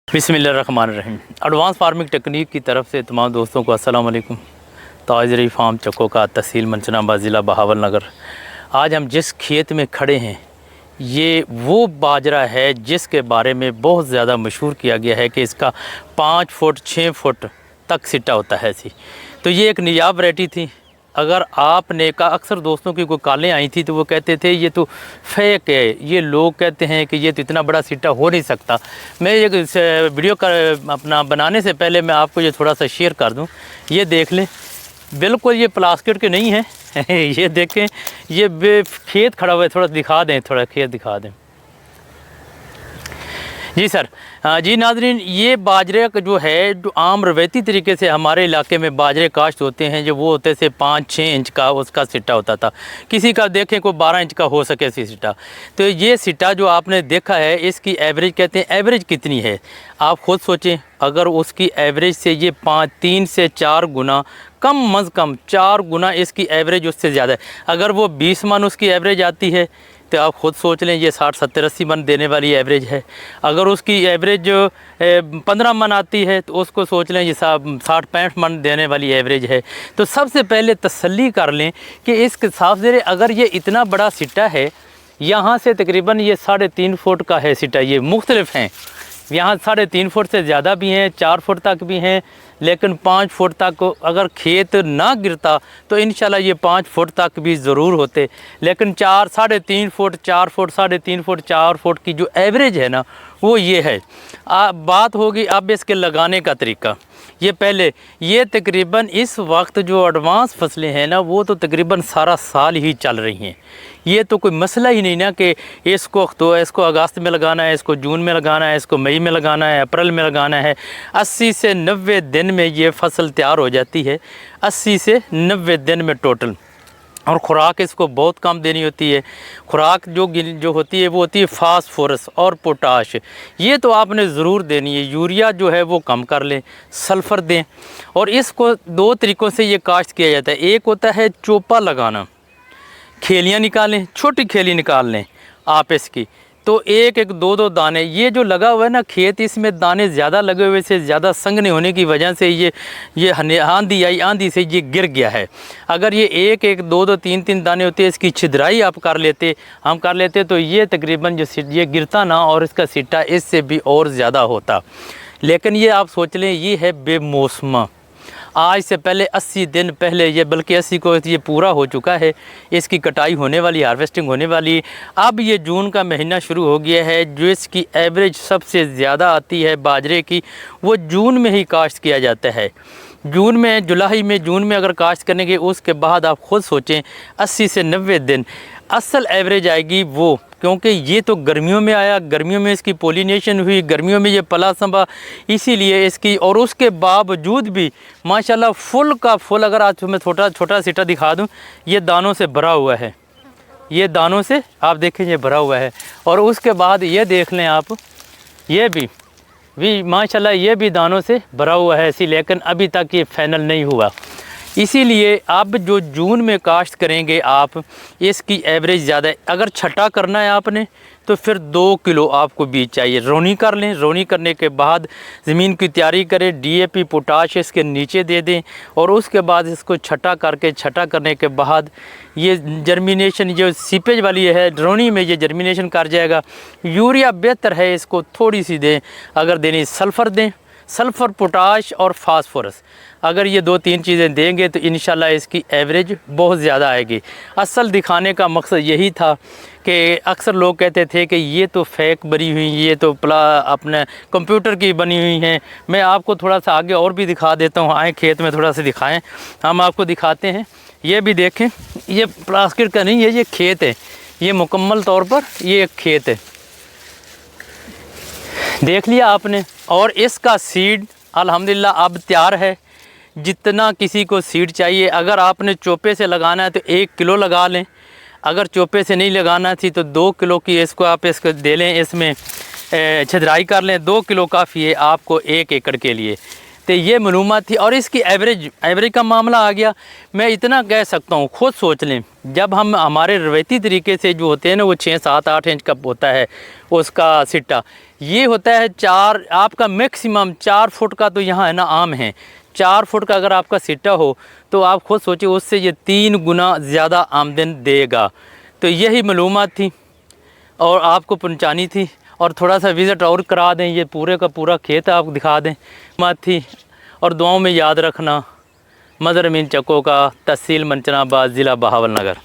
बिस्मिल्लाहिर्रहमानिर्रहीम। Advance farming technique की तरफ से तमाम दोस्तों को अस्सलाम वालेकुम। ताजरी फार्म चक्को का तहसील मंचनाबाद ज़िला बहावल नगर। आज हम जिस खेत में खड़े हैं ये वो बाजरा है जिसके बारे में बहुत ज़्यादा मशहूर किया गया है कि इसका 5 फुट 6 फुट तक सिट्टा होता है। ऐसी तो ये एक नियाब वैरायटी थी। अगर आपने का अक्सर दोस्तों की कोई कॉलें आई थी तो वो कहते थे ये तो फेक है, ये लोग कहते हैं कि ये तो इतना बड़ा सिट्टा हो नहीं सकता। मैं ये वीडियो का अपना बनाने से पहले मैं आपको ये थोड़ा सा शेयर कर दूं। ये देख लें, बिल्कुल ये प्लास्टिक के नहीं है ये देखें, ये खेत खड़ा हुआ है। थोड़ा दिखा दें, थोड़ा खेत दिखा दें। जी सर। जी नाज़रीन, ये बाजरे का जो है जो आम रवायती तरीके से हमारे इलाके में बाजरे काश्त होते हैं जो वो होते से 5-6 इंच का उसका सिट्टा होता था। किसी का देखें कोई 12 इंच का हो सके सिट्टा। तो ये सिट्टा जो आपने देखा है इसकी एवरेज कहते हैं, एवरेज कितनी है आप ख़ुद सोचें। अगर उसकी एवरेज से ये 3 से 4 गुना कम अज़ कम 4 गुना इसकी एवरेज उससे ज़्यादा है। अगर वो 20 मन उसकी एवरेज आती है तो आप ख़ुद सोच लें ये 60 70 80 मन देने वाली एवरेज है। अगर उसकी एवरेज 15 मन आती है तो उसको सोच लें ये 60-65 मन देने वाली एवरेज है। तो सबसे पहले तसल्ली कर लें कि इसके साफ ज़रे अगर ये इतना बड़ा सिट्टा है, यहाँ से तकरीबन ये 3.5 फुट का है सिट्टा। ये मुख्तलिफ हैं, यहाँ 3.5 फुट से ज़्यादा भी हैं, 4 फुट तक भी हैं, लेकिन 5 फुट तक अगर खेत ना गिरता तो इंशाल्लाह ये 5 फुट तक भी ज़रूर होते। लेकिन 3.5 फुट 4 फुट 3.5 फुट 4 फुट की जो एवरेज है ना वो ये है। बात होगी अब इसके लगाने का तरीका। ये पहले ये तकरीबन इस वक्त जो एडवांस फसलें हैं ना वो तो तकरीबन सारा साल ही चल रही हैं। ये तो कोई मसला ही नहीं ना कि इसको अगस्त में लगाना है, इसको जून में लगाना है, इसको मई में लगाना है, अप्रैल में लगाना है। 80 से 90 दिन में ये फसल तैयार हो जाती है, 80 से 90 दिन में टोटल। और ख़ुराक इसको बहुत कम देनी होती है। ख़ुराक जो होती है वो होती है फास्फोरस और पोटाश। ये तो आपने ज़रूर देनी है। यूरिया जो है वो कम कर लें, सल्फ़र दें। और इसको 2 तरीक़ों से ये काश्त किया जाता है। एक होता है चोपा लगाना, खेलियाँ निकालें, छोटी खेली निकाल लें आप इसकी, तो एक 2-2 दाने ये जो लगा हुआ है ना खेत, इसमें दाने ज़्यादा लगे हुए से ज़्यादा संघने होने की वजह से ये आंधी आई, आंधी से ये गिर गया है। अगर ये 2-2 3-3 दाने होते हैं, इसकी छिदराई आप हम कर लेते तो ये तकरीबन जो ये गिरता ना और इसका सिट्टा इससे भी और ज़्यादा होता। लेकिन ये आप सोच लें ये है बेमौसमा। आज से पहले 80 दिन पहले ये, बल्कि 80 को ये पूरा हो चुका है, इसकी कटाई होने वाली, हार्वेस्टिंग होने वाली। अब ये जून का महीना शुरू हो गया है। जो इसकी एवरेज सबसे ज़्यादा आती है बाजरे की वो जून में ही काश्त किया जाता है। जून में अगर काश्त करने के उसके बाद आप ख़ुद सोचें 80 से 90 दिन असल एवरेज आएगी वो, क्योंकि ये तो गर्मियों में आया, गर्मियों में इसकी पोलिनेशन हुई, गर्मियों में ये पला संभा, इसीलिए इसकी। और उसके बावजूद भी माशाल्लाह फुल का फुल, अगर आज मैं छोटा सिट्टा दिखा दूं, ये दानों से भरा हुआ है। ये दानों से आप देखें ये भरा हुआ है। और उसके बाद ये देख लें आप, ये भी माशाल्लाह ये भी दानों से भरा हुआ है ऐसी, लेकिन अभी तक ये फाइनल नहीं हुआ। इसीलिए अब जो जून में काश्त करेंगे आप, इसकी एवरेज ज़्यादा है। अगर छटा करना है आपने तो फिर 2 किलो आपको बीज चाहिए। रोनी कर लें, रोनी करने के बाद ज़मीन की तैयारी करें, DAP पोटाश इसके नीचे दे दें और उसके बाद इसको छटा करने के बाद ये जर्मिनेशन जो सीपेज वाली है रोनी में ये जर्मिनेशन कर जाएगा। यूरिया बेहतर है इसको थोड़ी सी दें, अगर देनी सल्फ़र दें, सल्फ़र पोटाश और फास्फोरस। अगर ये 2-3 चीज़ें देंगे तो इंशाल्लाह इसकी एवरेज बहुत ज़्यादा आएगी। असल दिखाने का मकसद यही था कि अक्सर लोग कहते थे कि ये तो फेक बनी हुई, ये तो अपने कंप्यूटर की बनी हुई हैं। मैं आपको थोड़ा सा आगे और भी दिखा देता हूँ। आए खेत में थोड़ा सा दिखाएं, हम आपको दिखाते हैं। ये भी देखें, ये प्लास्टिक का नहीं है, ये खेत है। ये मुकम्मल तौर पर ये एक खेत है, देख लिया आपने। और इसका सीड अल्हम्दुलिल्लाह अब तैयार है। जितना किसी को सीड चाहिए, अगर आपने चोपे से लगाना है तो 1 किलो लगा लें। अगर चोपे से नहीं लगाना थी तो 2 किलो की इसको दे लें, इसमें छिदराई कर लें। 2 किलो काफ़ी है आपको 1 एकड़ के लिए। तो ये मालूमात थी। और इसकी एवरेज का मामला आ गया। मैं इतना कह सकता हूँ, खुद सोच लें, जब हम हमारे रवायती तरीके से जो होते हैं ना वो 6, 7, 8 इंच का होता है उसका सिट्टा, ये होता है 4, आपका मैक्सिमम 4 फुट का तो यहाँ है ना आम है। 4 फुट का अगर आपका सिट्टा हो तो आप खुद सोचिए उससे ये 3 गुना ज़्यादा आमदन देगा। तो यही मालूमात थी और आपको पहुँचानी थी, और थोड़ा सा विज़िट और करा दें, ये पूरे का पूरा खेत आपको दिखा दें बात थी। और दुआओं में याद रखना। मदर अमीन चक्को का, तहसील मंचनाबाद, ज़िला बहावलनगर।